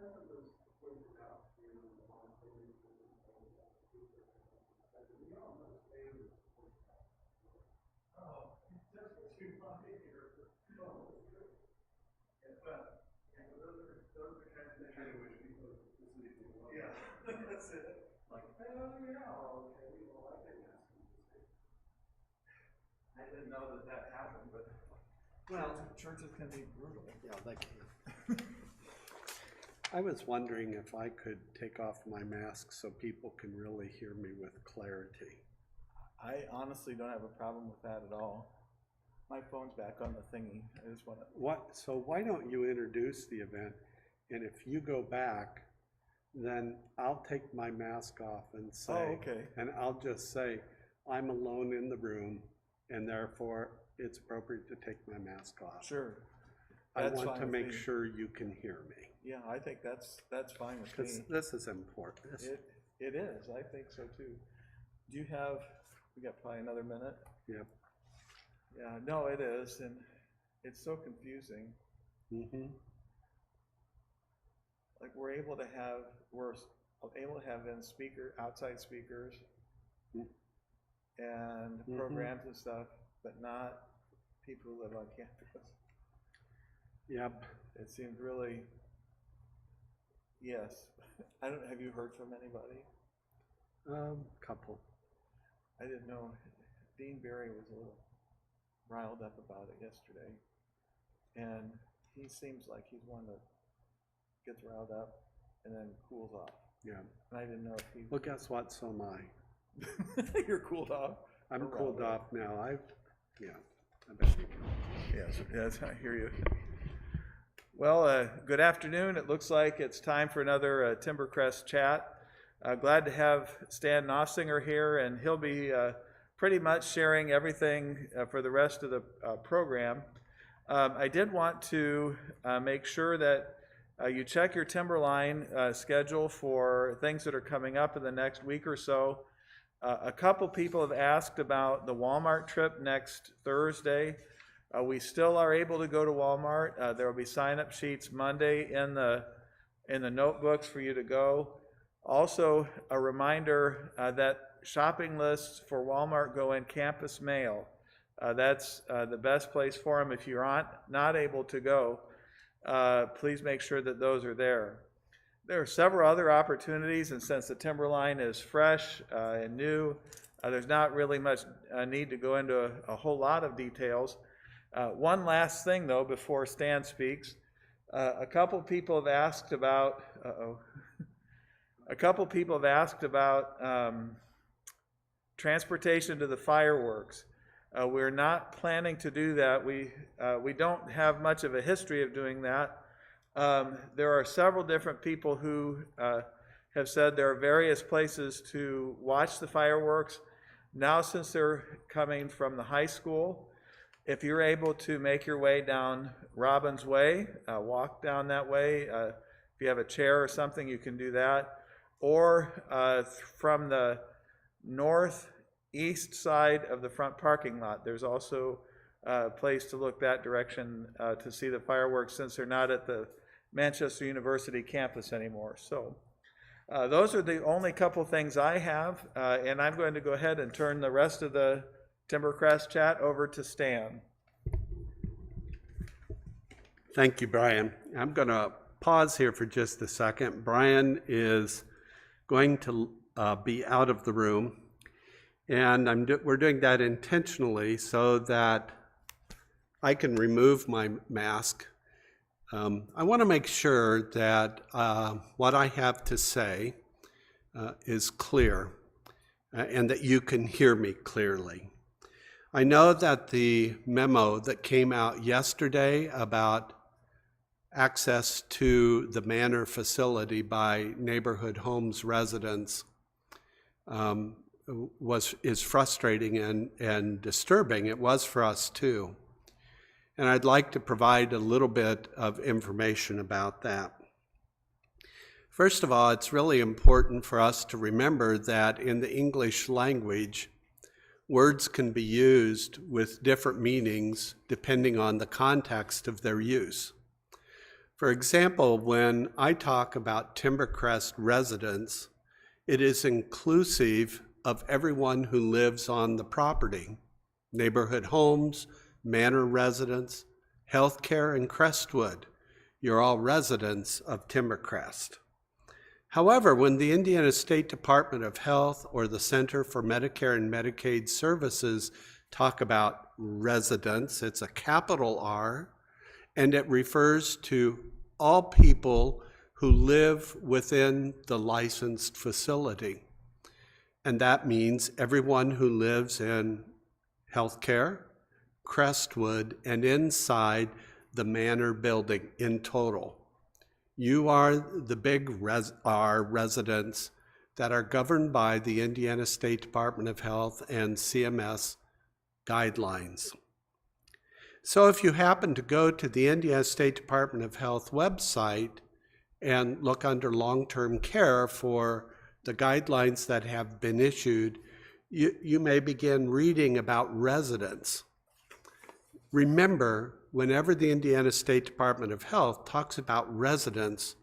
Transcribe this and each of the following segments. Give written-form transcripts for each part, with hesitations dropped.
I didn't know that happened, but well, churches can be brutal. Yeah, they can. I was wondering if I could take off my mask so people can really hear me with clarity. I honestly don't have a problem with that at all. My phone's back on the thingy. I just want to. So why don't you introduce the event, and if you go back, then I'll take my mask off and say, Oh, okay. And I'll just say, I'm alone in the room, and therefore it's appropriate to take my mask off. Sure. I That's want fine to with make me. sure you can hear me. Yeah, I think that's fine with Because me. this is important. It is. I think so too. Do you have? We got probably another minute. Yep. Yeah. No, it is, and it's so confusing. Mm-hmm. Like we're able to have in outside speakers, and programs and stuff, but not people who live on campus. Yep. It seemed really. Yes. Have you heard from anybody? Couple. I didn't know. Dean Berry was a little riled up about it yesterday. And he seems like he's one that gets riled up and then cools off. Yeah. And I didn't know if he. Well, guess what? So am I. You're cooled off? I'm Or cooled riled off now. I bet. Yes, I hear you. Well, good afternoon. It looks like it's time for another Timbercrest chat. Glad to have Stan Noffsinger here, and he'll be pretty much sharing everything for the rest of the program. I did want to make sure that you check your Timberline schedule for things that are coming up in the next week or so. A couple people have asked about the Walmart trip next Thursday. We still are able to go to Walmart. There will be sign-up sheets Monday in the notebooks for you to go. Also, a reminder that shopping lists for Walmart go in campus mail. That's the best place for them. If you're not able to go, please make sure that those are there. There are several other opportunities, and since the Timberline is fresh and new, there's not really much need to go into a whole lot of details. One last thing, though, before Stan speaks. A couple people have asked about. A couple people have asked about transportation to the fireworks. We're not planning to do that. We don't have much of a history of doing that. There are several different people who have said there are various places to watch the fireworks. Now, since they're coming from the high school, if you're able to make your way down Robbins Way, walk down that way. If you have a chair or something, you can do that. Or from the northeast side of the front parking lot, there's also a place to look that direction to see the fireworks, since they're not at the Manchester University campus anymore. So those are the only couple things I have, and I'm going to go ahead and turn the rest of the Timbercrest chat over to Stan. Thank you, Brian. I'm going to pause here for just a second. Brian is going to be out of the room, and we're doing that intentionally so that I can remove my mask. I want to make sure that what I have to say is clear and that you can hear me clearly. I know that the memo that came out yesterday about access to the Manor facility by Neighborhood Homes residents is frustrating and disturbing. It was for us too. And I'd like to provide a little bit of information about that. First of all, it's really important for us to remember that in the English language, words can be used with different meanings depending on the context of their use. For example, when I talk about Timbercrest residents, it is inclusive of everyone who lives on the property. Neighborhood homes, manor residents, healthcare, and Crestwood. You're all residents of Timbercrest. However, when the Indiana State Department of Health or the Center for Medicare and Medicaid Services talk about residents, it's a capital R, and it refers to all people who live within the licensed facility. And that means everyone who lives in healthcare, Crestwood, and inside the manor building in total. You are the big R residents that are governed by the Indiana State Department of Health and CMS guidelines. So if you happen to go to the Indiana State Department of Health website and look under long-term care for the guidelines that have been issued, you may begin reading about residents. Remember, whenever the Indiana State Department of Health talks about residents,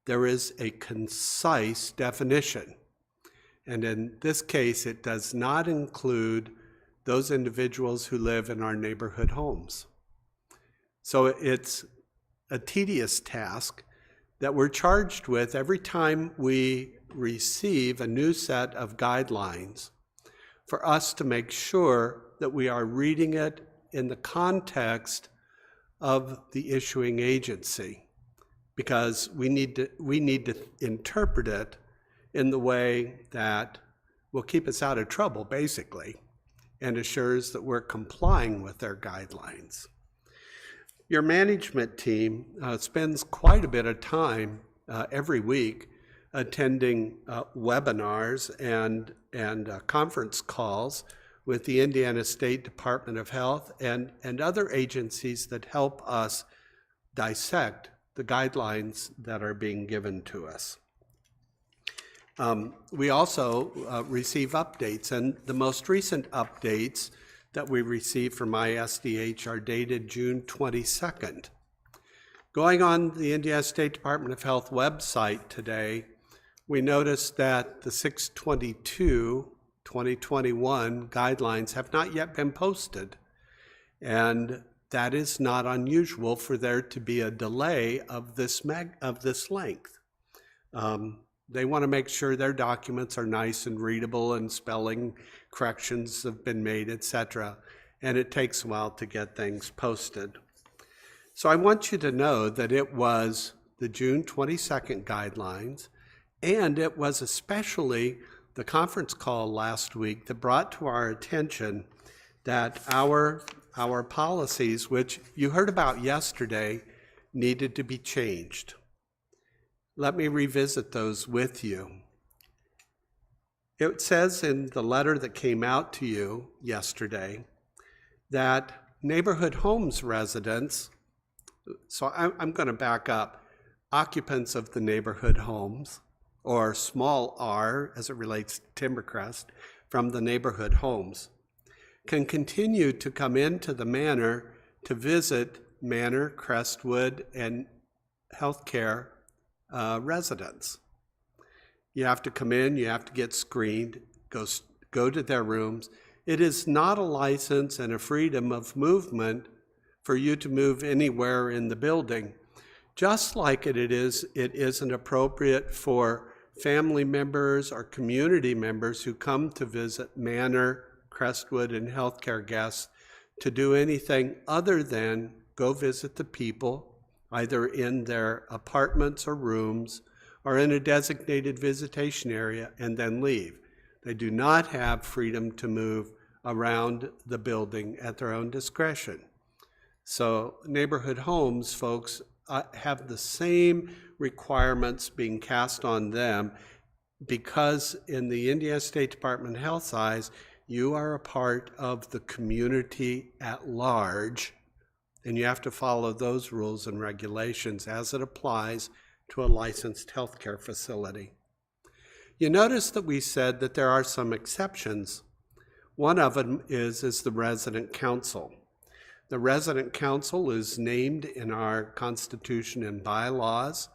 there is a concise definition. And in this case, it does not include those individuals who live in our neighborhood homes. So it's a tedious task that we're charged with every time we receive a new set of guidelines for us to make sure that we are reading it in the context of the issuing agency, because we need to interpret it in the way that will keep us out of trouble, basically, and assures that we're complying with their guidelines. Your management team spends quite a bit of time every week attending webinars and conference calls with the Indiana State Department of Health and other agencies that help us dissect the guidelines that are being given to us. We also receive updates, and the most recent updates that we received from ISDH are dated June 22nd. Going on the Indiana State Department of Health website today, we noticed that the 6/22/2021 guidelines have not yet been posted, and that is not unusual for there to be a delay of this length. They want to make sure their documents are nice and readable and spelling corrections have been made, etc. And it takes a while to get things posted. So I want you to know that it was the June 22nd guidelines, and it was especially the conference call last week that brought to our attention that our policies, which you heard about yesterday, needed to be changed. Let me revisit those with you. It says in the letter that came out to you yesterday that neighborhood homes residents, so I'm going to back up, occupants of the neighborhood homes, or small r as it relates to Timbercrest, from the neighborhood homes, can continue to come into the manor to visit Manor, Crestwood, and healthcare residents. You have to come in, you have to get screened, go to their rooms. It is not a license and a freedom of movement for you to move anywhere in the building. Just like it isn't appropriate for family members or community members who come to visit Manor, Crestwood, and healthcare guests to do anything other than go visit the people either in their apartments or rooms or in a designated visitation area and then leave. They do not have freedom to move around the building at their own discretion. So neighborhood homes, folks, have the same requirements being cast on them because in the Indiana State Department of Health's eyes, you are a part of the community at large, and you have to follow those rules and regulations as it applies to a licensed healthcare facility. You notice that we said that there are some exceptions. One of them is the resident council. The resident council is named in our Constitution and bylaws.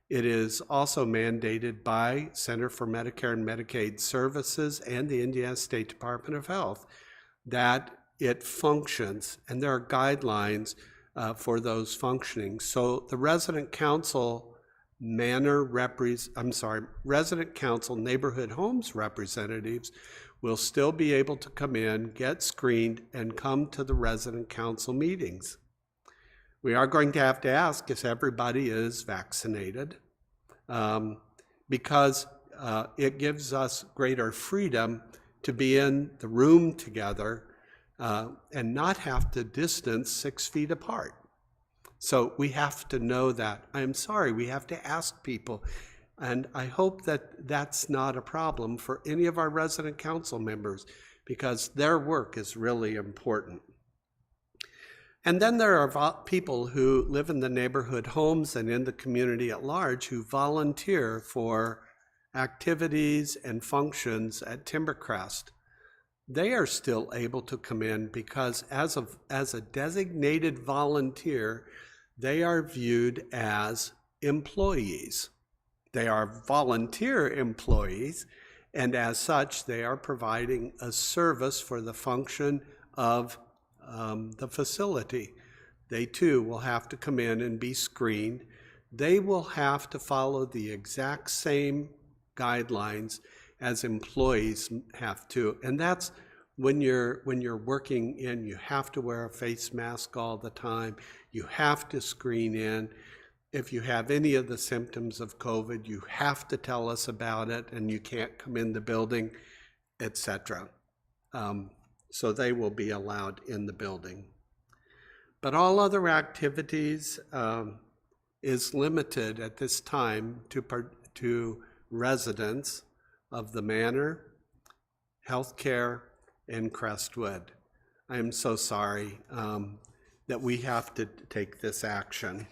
It is also mandated by Center for Medicare and Medicaid Services and the Indiana State Department of Health that it functions, and there are guidelines for those functioning. So the resident council resident council neighborhood homes representatives will still be able to come in, get screened, and come to the resident council meetings. We are going to have to ask if everybody is vaccinated because it gives us greater freedom to be in the room together and not have to distance 6 feet apart. So we have to know that. I'm sorry, we have to ask people. And I hope that that's not a problem for any of our resident council members because their work is really important. And then there are people who live in the neighborhood homes and in the community at large who volunteer for activities and functions at Timbercrest. They are still able to come in because as a designated volunteer, they are viewed as employees. They are volunteer employees, and as such, they are providing a service for the function of the facility. They too will have to come in and be screened. They will have to follow the exact same guidelines as employees have to, and that's when you're working in, you have to wear a face mask all the time. You have to screen in. If you have any of the symptoms of COVID, you have to tell us about it, and you can't come in the building, etc. So they will be allowed in the building. But all other activities is limited at this time to residents of the Manor, healthcare, and Crestwood. I am so sorry that we have to take this action.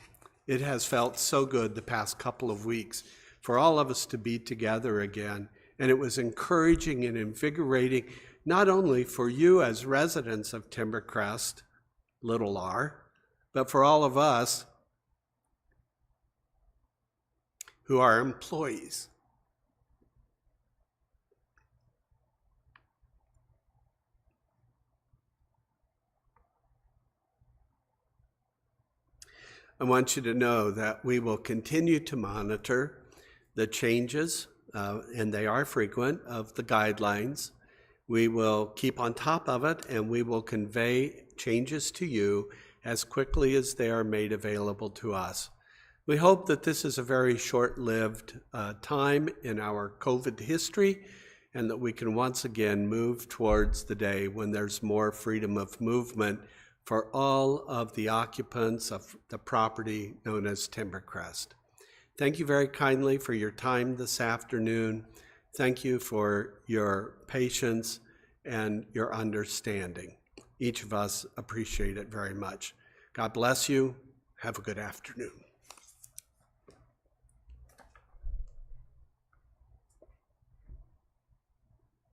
It has felt so good the past couple of weeks for all of us to be together again, and it was encouraging and invigorating, not only for you as residents of Timbercrest, little r, but for all of us who are employees. I want you to know that we will continue to monitor the changes, and they are frequent, of the guidelines. We will keep on top of it, and we will convey changes to you as quickly as they are made available to us. We hope that this is a very short-lived time in our COVID history, and that we can once again move towards the day when there's more freedom of movement for all of the occupants of the property known as Timbercrest. Thank you very kindly for your time this afternoon. Thank you for your patience and your understanding. Each of us appreciate it very much. God bless you. Have a good afternoon.